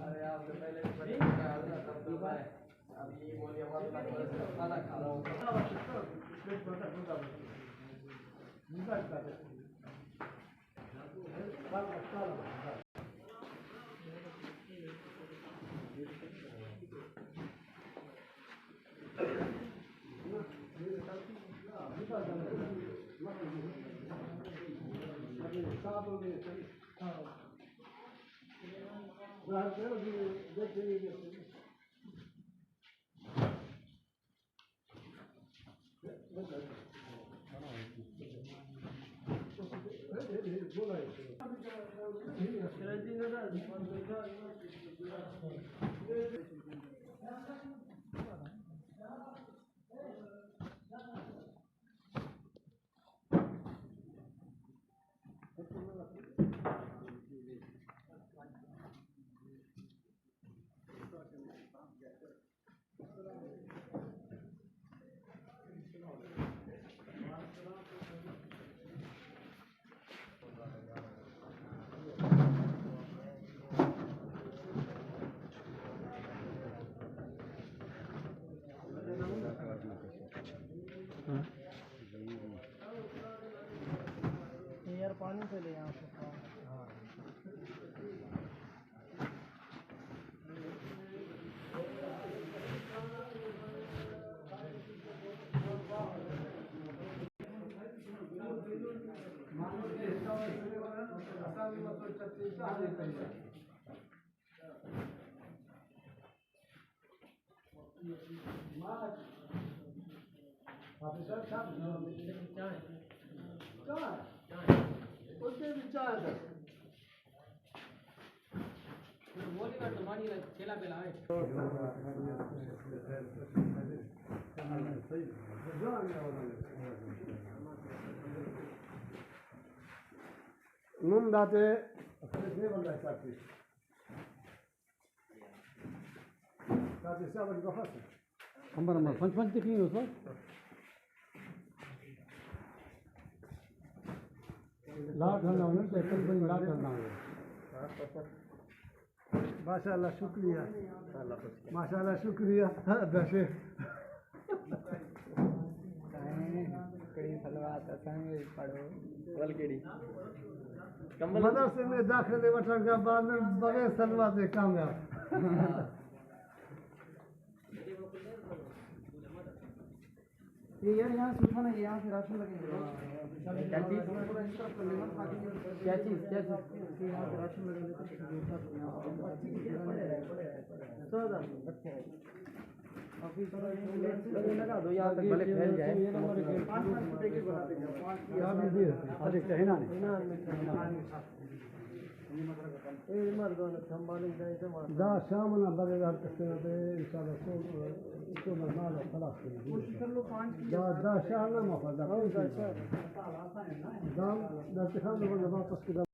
अरे आपसे पहले अभी बोलिए खाना खा रहा हूँ। यार पानी से ले यहाँ से नून दाते बंदा साथी सावन को फस नंबर 55 की हो सर लाख करना है तो कल लाख करना है माशाल्लाह शुक्रिया माशाल्लाह शुक्रिया दशे कड़ी सलवार संग पढ़ो कल केड़ी मदरसे में दाखिले वठण खां बाद बगैर सलवार से कामयाब ये यार यहाँ से उठाना यहाँ से राशन लगेंगे क्या चीज़ यहाँ से राशन लगेंगे लगा दो यहाँ तक भले फैल जाए। दा शाम ना लगेगा इंशाल्लाह तो माल खलास दा शाम ना मफा दा दा दा वापस